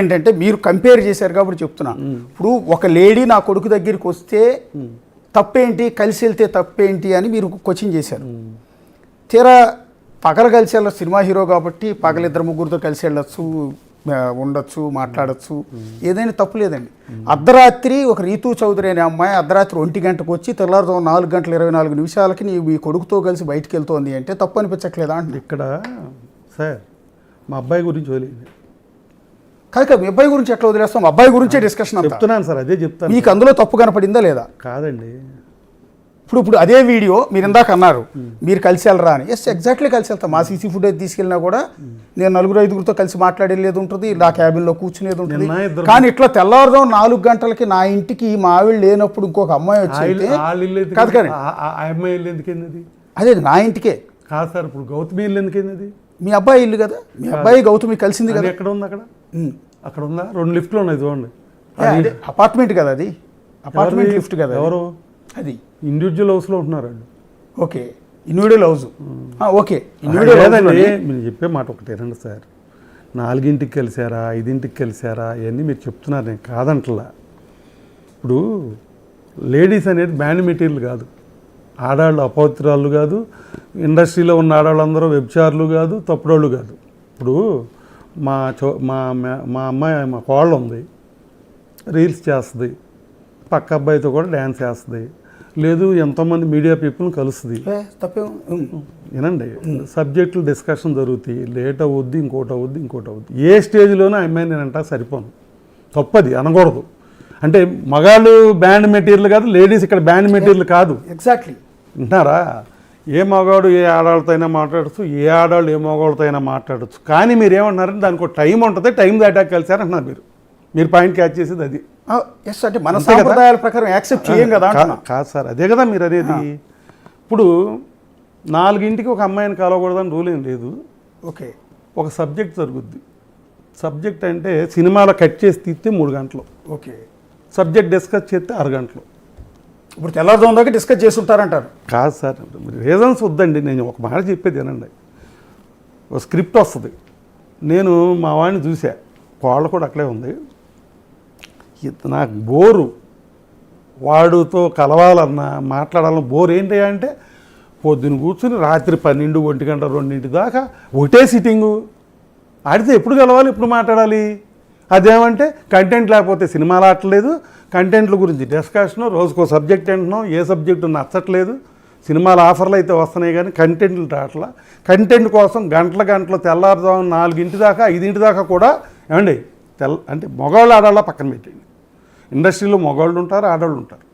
ఏంటంటే మీరు కంపేర్ చేశారు కాబట్టి చెప్తున్నా. ఇప్పుడు ఒక లేడీ నా కొడుకు దగ్గరికి వస్తే తప్పేంటి, కలిసి వెళ్తే తప్పేంటి అని మీరు క్వశ్చన్ చేశారు. తీరా పగలు కలిసి వెళ్ళచ్చు, సినిమా హీరో కాబట్టి పగలిద్దరు ముగ్గురితో కలిసి వెళ్ళచ్చు, ఉండొచ్చు, మాట్లాడచ్చు, ఏదైనా తప్పు లేదండి. అర్ధరాత్రి ఒక రీతూ చౌదరి అనే అమ్మాయి అర్ధరాత్రి 1 గంటకు వచ్చి తెల్లారుతో 4:24 నీ మీ కొడుకుతో కలిసి బయటికి వెళ్తోంది అంటే తప్పు అనిపించట్లేదా అంటే ఇక్కడ సార్ మా అబ్బాయి గురించి వదిలేదు కాదు. మీ అబ్బాయి గురించి ఎట్లా వదిలేస్తాం? అబ్బాయి గురించే డిస్కషన్ చెప్తున్నాను సార్, అదే చెప్తాను. మీకు అందులో తప్పు కనపడిందా లేదా? కాదండి, ఇప్పుడు అదే వీడియో మీరు ఇందాక అన్నారు మీరు కలిసి వెళ్ళరా అని. ఎస్, ఎగ్జాక్ట్లీ కలిసి వెళ్తాం. మా సీసీ ఫుటేజ్ తీసుకెళ్ళినా కూడా నేను 4-5గురితో కలిసి మాట్లాడేది ఉంటుంది, నా క్యాబిన్లో కూర్చునేది ఉంటుంది. కానీ ఇట్లా తెల్లవారుజాము 4 గంటలకి నా ఇంటికి మా ఆవిడ లేనప్పుడు ఇంకొక అమ్మాయి వచ్చి కాదు కానీ అమ్మాయి ఇల్లు ఎందుకైంది? అదే నా ఇంటికే కాదు సార్, ఇప్పుడు గౌతమి ఇల్లు ఎందుకైంది? మీ అబ్బాయి ఇల్లు కదా, మీ అబ్బాయి గౌతమి కలిసింది కదా. ఎక్కడ ఉంది? అక్కడ ఉందా? 2 లిఫ్ట్లు ఉన్నాయి చూడండి. అపార్ట్మెంట్ కదా అది, అపార్ట్మెంట్ లిఫ్ట్ కదా. ఎవరు అది? ఇండివిజువల్ హౌస్లో ఉంటున్నారండి. Okay, individual house. ఓకే, మీరు చెప్పే మాట ఒకటేనండి సార్. 4ంటికి కలిసారా, 5ంటికి కలిసారా, ఇవన్నీ మీరు చెప్తున్నారు, నేను కాదంటలా. ఇప్పుడు లేడీస్ అనేది బ్యాండ్ మెటీరియల్ కాదు, ఆడాళ్ళు అపవిత్రాలు కాదు, ఇండస్ట్రీలో ఉన్న ఆడవాళ్ళందరూ వ్యభిచారులు కాదు, తప్పుడోళ్ళు కాదు. ఇప్పుడు మా అమ్మాయి, మా కోళ్ళ ఉంది, రీల్స్ చేస్తుంది, పక్క అబ్బాయితో కూడా డ్యాన్స్ చేస్తుంది, లేదు ఎంతోమంది మీడియా పీపుల్ని కలుస్తుంది. వినండి, సబ్జెక్టులు డిస్కషన్ జరుగుతాయి, లేట్ అవుద్ది, ఇంకోటి అవుద్ది. ఏ స్టేజ్లోనూ ఆ అమ్మాయి నేనంటా సరిపోను, తప్పది అనకూడదు. అంటే మగాళ్ళు బ్యాండ్ మెటీరియల్ కాదు, లేడీస్ ఇక్కడ బ్యాండ్ మెటీరియల్ కాదు. ఎగ్జాక్ట్లీ వింటున్నారా? ఏ మగాడు ఏ ఆడవాళ్ళతో అయినా మాట్లాడచ్చు, ఏ ఆడవాళ్ళు ఏ మగవాళ్ళతో అయినా మాట్లాడచ్చు. కానీ మీరు ఏమంటున్నారంటే దానికి ఒక టైం ఉంటుంది, టైం దాటాక కలిసారు అంటున్నారు. మీరు పాయింట్ క్యాచ్ చేసేది అది. ఎస్, అంటే మన సాంప్రదాయాల ప్రకారం యాక్సెప్ట్ చేయం కదా. కాదు సార్, అదే కదా మీరు అనేది. ఇప్పుడు 4ంటికి ఒక అమ్మాయిని కలవకూడదని రూల్ ఏం లేదు. ఓకే, ఒక సబ్జెక్ట్ జరుగుద్ది. సబ్జెక్ట్ అంటే సినిమాలో కట్ చేసి తీస్తే 3 గంటలు, ఓకే, సబ్జెక్ట్ డిస్కస్ చేస్తే 6 గంటలు. ఇప్పుడు తెల్లవారుజాము దాకా డిస్కస్ చేస్తుంటారంటారు. కాదు సార్, రీజన్స్ వద్దండి, నేను ఒక మాట చెప్పేది ఏనండి. ఒక స్క్రిప్ట్ వస్తుంది, నేను మా వాడిని చూసా, వాళ్ళు కూడా అక్కడే ఉంది, నాకు బోరు, వాడితో కలవాలన్నా మాట్లాడాలన్నా బోర్. ఏంటి అంటే పొద్దున కూర్చుని రాత్రి 12, 1 గంట, 2 దాకా ఒకటే సిట్టింగు. ఆడితే ఎప్పుడు కలవాలి, ఎప్పుడు మాట్లాడాలి? అదేమంటే కంటెంట్ లేకపోతే సినిమాలు ఆడలేదు, కంటెంట్ల గురించి డిస్కషను, రోజుకో సబ్జెక్ట్ అంటున్నాం, ఏ సబ్జెక్టు నచ్చట్లేదు. సినిమాల ఆఫర్లు అయితే వస్తున్నాయి కానీ కంటెంట్లు రావట్లా. కంటెంట్ కోసం గంటలు తెల్లారుజాము 4 దాకా 5 దాకా కూడా ఏమండి అంటే మగవాళ్ళు ఆడవాళ్ళ పక్కన పెట్టండి. ఇండస్ట్రీలో మగవాళ్ళు ఉంటారు, ఆడవాళ్ళు ఉంటారు.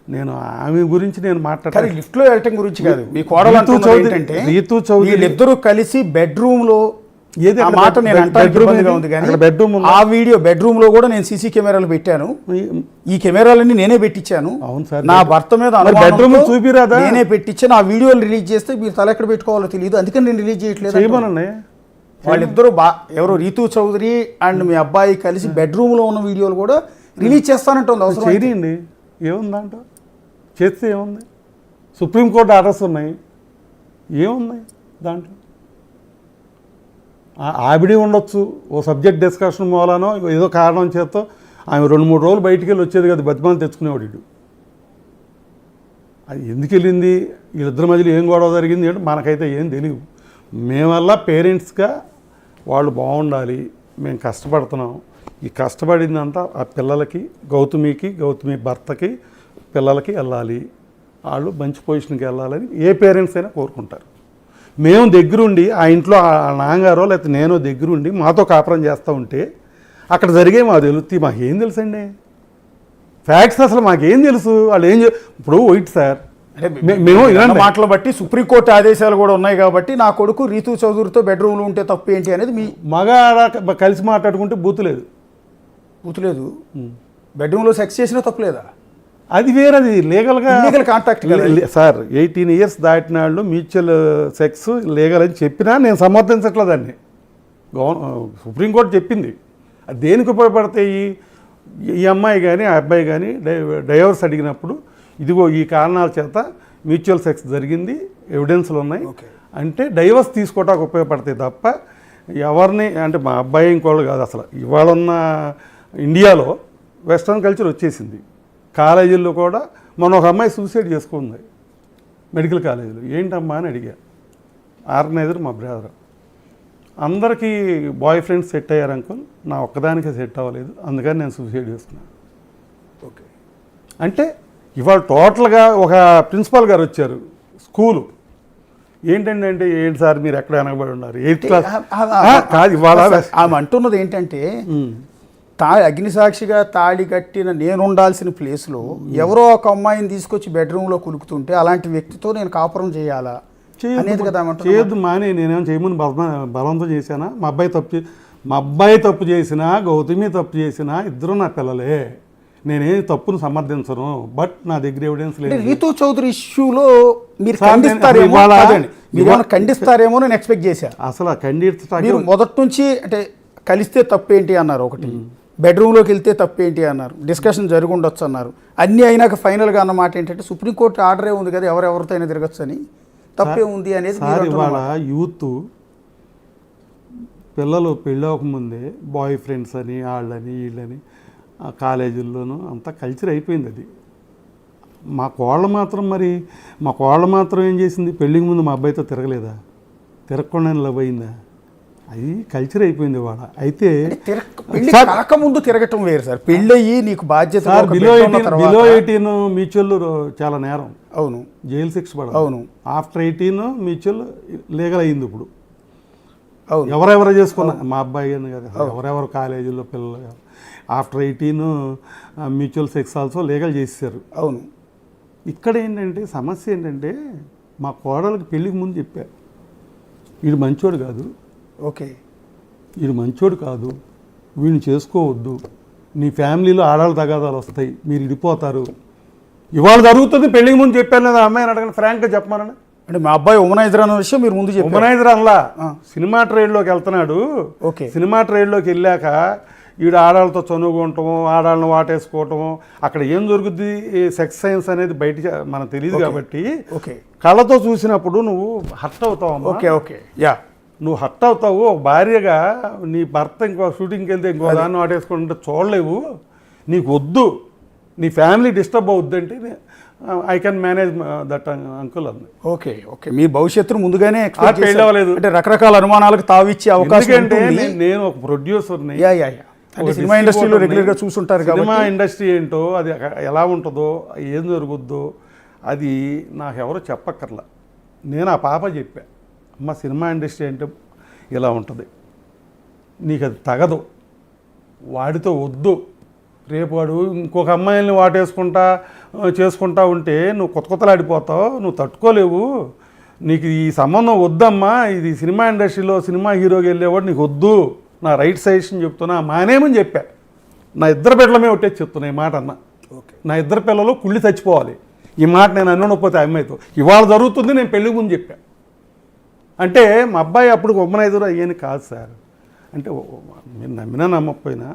నేను ఆమె గురించి నేను మాట్లాడాను, లిఫ్ట్లో వెళ్ళటం గురించి కాదు. మీ కోడలు రీతూ చౌదరి ఇద్దరు కలిసి బెడ్రూమ్లో ఏది మాట నేను ఉంది కానీ బెడ్రూమ్, ఆ వీడియో బెడ్రూమ్లో కూడా నేను సీసీ కెమెరాలు పెట్టాను. ఈ కెమెరాలన్నీ నేనే పెట్టించాను. అవును సార్, నా భర్త మీద బెడ్రూమ్ చూపిరాదా, నేనే పెట్టించాను. ఆ వీడియోలు రిలీజ్ చేస్తే మీరు తల ఎక్కడ పెట్టుకోవాలో తెలియదు, అందుకని నేను రిలీజ్ చేయట్లేదు. వాళ్ళిద్దరూ ఎవరు రీతూ చౌదరి అండ్ మీ అబ్బాయి కలిసి బెడ్రూమ్లో ఉన్న వీడియోలు కూడా రిలీజ్ చేస్తానంటుంది. అవసరం చేయండి, ఏముంది అంట, చేస్తే ఏముంది? సుప్రీంకోర్టు ఆర్డర్స్ ఉన్నాయి, ఏమున్నాయి దాంట్లో? ఆవిడే ఉండొచ్చు, ఓ సబ్జెక్ట్ డిస్కషన్ మూలానో ఏదో కారణం చేత్తో ఆమె 2-3 రోజులు బయటికి వెళ్ళి వచ్చేది కదా, బతిమాలు తెచ్చుకునేవాడు ఇటు. అది ఎందుకు వెళ్ళింది, వీళ్ళిద్దరి మధ్యలో ఏం గొడవ జరిగింది అంటే మనకైతే ఏం తెలియదు. మేమల్లా పేరెంట్స్గా వాళ్ళు బాగుండాలి, మేము కష్టపడుతున్నాం, ఈ కష్టపడిందంతా ఆ పిల్లలకి, గౌతమి భర్తకి, పిల్లలకి వెళ్ళాలి, వాళ్ళు మంచి పొజిషన్కి వెళ్ళాలని ఏ పేరెంట్స్ అయినా కోరుకుంటారు. మేము దగ్గరుండి ఆ ఇంట్లో ఆ నాన్నగారో లేకపోతే నేను దగ్గరుండి మాతో కాపురం చేస్తూ ఉంటే అక్కడ జరిగే మాకు తెలుస్తుంది. మాకేం తెలుసండి ఫ్యాక్ట్స్, అసలు మాకేం తెలుసు వాళ్ళు ఏం ఇప్పుడు వైట్ సార్. మేము మాటలు బట్టి సుప్రీంకోర్టు ఆదేశాలు కూడా ఉన్నాయి కాబట్టి నా కొడుకు రీతూ చౌదరితో బెడ్రూమ్లో ఉంటే తప్పు ఏంటి అనేది మీ మగ కలిసి మాట్లాడుకుంటే బూతులేదు బెడ్రూమ్లో సెక్స్ చేసినా తప్పులేదా? అది వేరేది, లీగల్ కాంటాక్ట్ సార్. 18 ఇయర్స్ దాటిన వాళ్ళు మ్యూచువల్ సెక్స్ లీగల్ అని చెప్పినా నేను సమర్థించట్లేదు దాన్ని. సుప్రీంకోర్టు చెప్పింది. అది దేనికి ఉపయోగపడతాయి? ఈ అమ్మాయి కానీ ఆ అబ్బాయి కానీ డైవర్స్ అడిగినప్పుడు ఇదిగో ఈ కారణాల చేత మ్యూచువల్ సెక్స్ జరిగింది, ఎవిడెన్స్లు ఉన్నాయి అంటే డైవర్స్ తీసుకోవడానికి ఉపయోగపడతాయి తప్ప ఎవరిని అంటే మా అబ్బాయి ఇంకోళ్ళు కాదు అసలు ఇవాళ ఉన్న ఇండియాలో వెస్ట్రన్ కల్చర్ వచ్చేసింది. కాలేజీల్లో కూడా మొన్న ఒక అమ్మాయి సూసైడ్ చేసుకుంది మెడికల్ కాలేజీలో. ఏంటమ్మా అని అడిగా. ఆర్గనైజర్ మా బ్రదర్. అందరికీ బాయ్ ఫ్రెండ్స్ సెట్ అయ్యారు అంకుల్, నా ఒక్కదానికే సెట్ అవ్వలేదు, అందుకని నేను సూసైడ్ చేసుకున్నాను. ఓకే. అంటే ఇవాళ టోటల్గా ఒక ప్రిన్సిపాల్ గారు వచ్చారు స్కూలు. ఏంటండి అంటే ఏంటి సార్ మీరు ఎక్కడ వెనకబడి ఉన్నారు 8th క్లాస్ కాదు ఇవాళ ఆమె అంటున్నది ఏంటంటే అగ్నిసాక్షిగా తాళి కట్టిన నేను ఉండాల్సిన ప్లేస్లో ఎవరో ఒక అమ్మాయిని తీసుకొచ్చి బెడ్రూమ్లో కులుకుతుంటే అలాంటి వ్యక్తితో నేను కాపురం చేయాలా అనేది కదా. చేయొద్దు మానే, నేనేమో చేయమని బలవంతం చేశానా? మా అబ్బాయి తప్పు చేసినా గౌతమి తప్పు చేసినా ఇద్దరు నా పిల్లలే, నేనేం తప్పును సమర్థించను. బట్ నా దగ్గర ఎవిడెన్స్ లేదు. రీతూ చౌదరి ఇష్యూలో మీరు ఖండిస్తారేమో నేను ఎక్స్పెక్ట్ చేశాను. అసలు మీరు మొదటి నుంచి అంటే కలిస్తే తప్పేంటి అన్నారు, ఒకటి బెడ్రూమ్లోకి వెళ్తే తప్పేంటి అన్నారు, డిస్కషన్ జరిగి ఉండొచ్చు అన్నారు. అన్నీ అయినాక ఫైనల్గా అన్న మాట ఏంటంటే సుప్రీంకోర్టు ఆర్డరే ఉంది కదా ఎవరెవరితో అయినా తిరగచ్చు అని, తప్పే ఉంది అనేది. ఇవాళ యూత్ పిల్లలు పెళ్ళవకముందే బాయ్ ఫ్రెండ్స్ అని వాళ్ళని వీళ్ళని కాలేజీల్లోనూ అంతా కల్చర్ అయిపోయింది. అది మా కోళ్ళ మాత్రం ఏం చేసింది? పెళ్ళికి ముందు మా అబ్బాయితో తిరగలేదా? తిరగకుండా లవ్ అయిందా? అది కల్చర్ అయిపోయింది ఇవాళ. అయితే కాకముందు తిరగటం వేరు సార్, పెళ్ళయ్యి నీకు బాధ్యత. బిలో 18 మ్యూచువల్ చాలా నేరం. అవును, జైలు శిక్ష పడదు. అవును. ఆఫ్టర్ 18 మ్యూచువల్ లీగల్ అయింది ఇప్పుడు. అవును, ఎవరెవరు చేసుకున్నా మా అబ్బాయి అని కదా, ఎవరెవరు కాలేజీలో పిల్లలు after 18 mutual sex also legal చేశారు. అవును. ఇక్కడ ఏంటంటే సమస్య ఏంటంటే మా కోడలకు పెళ్ళికి ముందు చెప్పా, వీడు మంచోడు కాదు, ఓకే వీడు మంచోడు కాదు, వీడిని చేసుకోవద్దు, నీ ఫ్యామిలీలో ఆడాళ్ళ తగాదాలు వస్తాయి, మీరు ఇడిపోతారు. ఇవాళ జరుగుతుంది, పెళ్ళికి ముందు చెప్పాను లేదా అమ్మాయిని అడగండి, ఫ్రాంక్గా చెప్పమనండి. అంటే మా అబ్బాయి ఉమనైజర్ అన్న విషయం మీరు ముందు చెప్పారు. ఉమనైజర్ అలా సినిమా ట్రైడ్లోకి వెళ్తున్నాడు. ఓకే. సినిమా ట్రైడ్లోకి వెళ్ళాక ఈడు ఆడాళ్ళతో చనువుకుంటాము, ఆడాళ్ళను వాటేసుకోవటము, అక్కడ ఏం జరుగుద్ది సెక్స్ సైన్స్ అనేది బయట మనకు తెలియదు కాబట్టి కళ్ళతో చూసినప్పుడు నువ్వు హర్ట్ అవుతావు. ఓకే ఓకే యా, నువ్వు హర్ట్ అవుతావు. ఒక భార్యగా నీ భర్త ఇంకో షూటింగ్కి వెళ్తే ఇంకో దాన్ని వాటేసుకుంటే చూడలేవు, నీకు వద్దు, నీ ఫ్యామిలీ డిస్టర్బ్ అవుద్ది అంటే I can manage that uncle అంది. ఓకే ఓకే, మీ భవిష్యత్తును ముందుగానే పెళ్ళవలేదు అంటే రకరకాల అనుమానాలకు తావిచ్చే అవకాశం. అంటే నేను ఒక ప్రొడ్యూసర్ని, సినిమా ఇండస్ట్రీలో రెగ్యులర్గా చూసుంటారు. సినిమా ఇండస్ట్రీ ఏంటో అది ఎలా ఉంటుందో ఏం జరుగుద్దో అది నాకెవరో చెప్పక్కర్లా. నేను ఆ పాప చెప్పా, అమ్మ సినిమా ఇండస్ట్రీ అంటే ఇలా ఉంటుంది, నీకు అది తగదు, వాడితో వద్దు, రేపు వాడు ఇంకొక అమ్మాయిల్ని చేసుకుంటా ఉంటే నువ్వు కొత్తలాడిపోతావు, నువ్వు తట్టుకోలేవు, నీకు ఈ సంబంధం వద్దమ్మా, ఇది సినిమా ఇండస్ట్రీలో సినిమా హీరోకి వెళ్ళేవాడు నీకు వద్దు, నా రైట్ సజెషన్ చెప్తున్నా మానేమని చెప్పా. నా ఇద్దరు పిల్లలమే ఒట్టేసి చెప్తున్నా ఈ మాట అన్న. నా ఇద్దరు పిల్లలు కుళ్ళి చచ్చిపోవాలి, ఈ మాట నేను అనకపోతే అమ్మాయితో. ఇవాళ జరుగుతుంది, నేను పెళ్లి ముందు చెప్పా. అంటే మా అబ్బాయి అప్పుడు ఉమ్మనైదురు అయ్యేని కాదు సార్. అంటే మీరు నమ్మినా నమ్మకపోయినా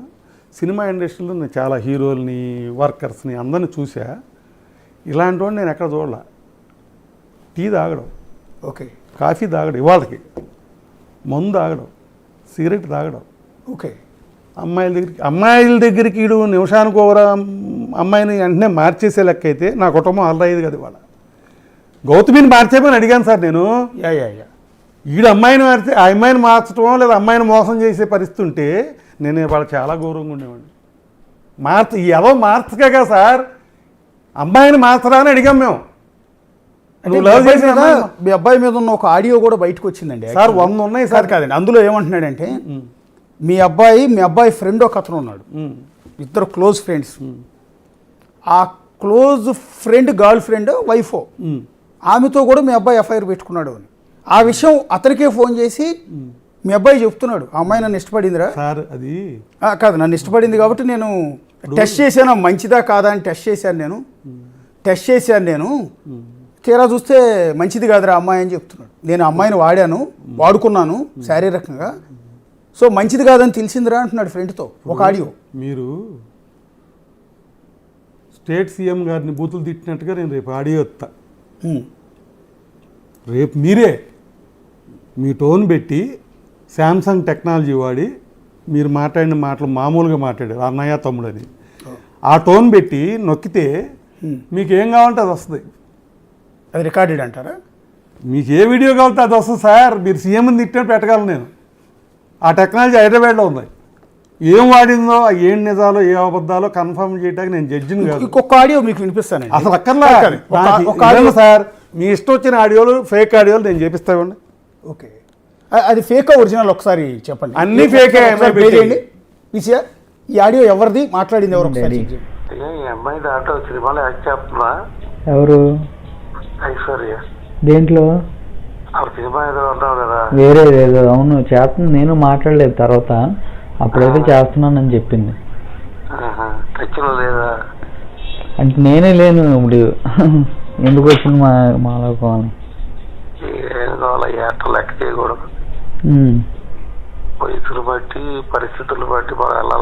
సినిమా ఇండస్ట్రీలో నేను చాలా హీరోల్ని వర్కర్స్ని అందరిని చూసా. ఇలాంటి వాడిని నేను ఎక్కడ చూడలే. టీ తాగడం, ఓకే, కాఫీ తాగడం, ఇవాళకి మందు తాగడం, సిగరెట్ తాగడం, ఓకే, అమ్మాయిల దగ్గరికి ఈడు నిమిషానికి ఓవర అమ్మాయిని వెంటనే మార్చేసే లెక్క అయితే నా కుటుంబం అల్లరయ్యేది కదా. ఇవాళ గౌతమిని మార్చేమని అడిగాను సార్ నేను. ఈడు అమ్మాయిని మార్చే ఆ అమ్మాయిని మార్చడం లేదా అమ్మాయిని మోసం చేసే పరిస్థితి ఉంటే నేను ఇవాళ చాలా గౌరవంగా ఉండేవాడిని. ఏదో మార్చగా సార్ అమ్మాయిని మార్చరా అని అడిగాం మేము. నువ్వు లవ్ చేసిన మీ అబ్బాయి మీద ఉన్న ఒక ఆడియో కూడా బయటకు వచ్చిందండి సార్. 100 ఉన్నాయి సార్. కాదండి, అందులో ఏమంటున్నాడంటే మీ అబ్బాయి ఫ్రెండ్ ఒక అతను ఉన్నాడు, ఇద్దరు క్లోజ్ ఫ్రెండ్స్. ఆ క్లోజ్ ఫ్రెండ్ గర్ల్ ఫ్రెండ్ వైఫో, ఆమెతో కూడా మీ అబ్బాయి ఎఫ్ఐఆర్ పెట్టుకున్నాడు అని. ఆ విషయం అతనికే ఫోన్ చేసి మీ అబ్బాయి చెప్తున్నాడు, ఆ అమ్మాయి నన్ను ఇష్టపడిందిరా సార్. అది కాదు, నన్ను ఇష్టపడింది కాబట్టి నేను టెస్ట్ చేశాను, మంచిదా కాదా అని టెస్ట్ చేశాను నేను తీరా చూస్తే మంచిది కాదురా అమ్మాయి అని చెప్తున్నాడు. నేను అమ్మాయిని వాడుకున్నాను శారీరకంగా, సో మంచిది కాదని తెలిసిందిరా అంటున్నాడు ఫ్రెండ్తో ఒక ఆడియో. మీరు స్టేట్ సీఎం గారిని బూతులు తిట్టినట్టుగా నేను రేపు ఆడియో ఇస్తా. రేపు మీరే మీ టోన్ పెట్టి శాంసంగ్ టెక్నాలజీ వాడి మీరు మాట్లాడిన మాటలు మామూలుగా మాట్లాడారు అన్నయ్య తమ్ముడు అని. ఆ టోన్ పెట్టి నొక్కితే మీకు ఏం కావాలంటే అది వస్తుంది. అది రికార్డెడ్ అంటారా? మీకు ఏ వీడియో కావాలంటే అది వస్తుంది సార్. మీరు సీఎంని తిట్టినట్టు పెట్టగలను నేను. ఆ టెక్నాలజీ హైదరాబాద్లో ఉంది. ఏం వాడిందో, ఏం నిజాలో, ఏ అబద్ధాలో కన్ఫర్మ్ చేయడానికి నేను జడ్జిని కాదు. ఇంకొక ఆడియో మీకు వినిపిస్తాను. అసలు అక్కర్లా సార్. మీ ఇష్టం వచ్చిన ఆడియోలు, ఫేక్ ఆడియోలు నేను చేపిస్తామండి. ఓకే, అది ఫేక్ ఒరిజినల్ ఒకసారి చెప్పండి. అన్ని ఫేకే. ఈసీఆర్, ఈ ఆడియో ఎవరిది, మాట్లాడింది ఎవరు ఒకసారి చెప్పండి. ఈ అమ్మాయి దాంట్లో సినిమాలో యాక్ట్ చేస్తున్నా. ఎవరు? ఐశ్వర్య. దేంట్లో? ఆ సినిమా ఏదో ఉన్నావు కదా. వేరేదేదో. అవును చేస్తుంది. నేను మాట్లాడలేదు తర్వాత. అప్పుడైతే చేస్తున్నానని చెప్పింది. టచ్లో లేదా? అంటే నేనే లేను ఇప్పుడు. ఎందుకు వచ్చింది మాలో కావాలి. ఏం కావాలి? ఏట లెక్క చేయకూడదు. వయసులు బట్టి, పరిస్థితులు బట్టి మనం వెళ్ళాలి.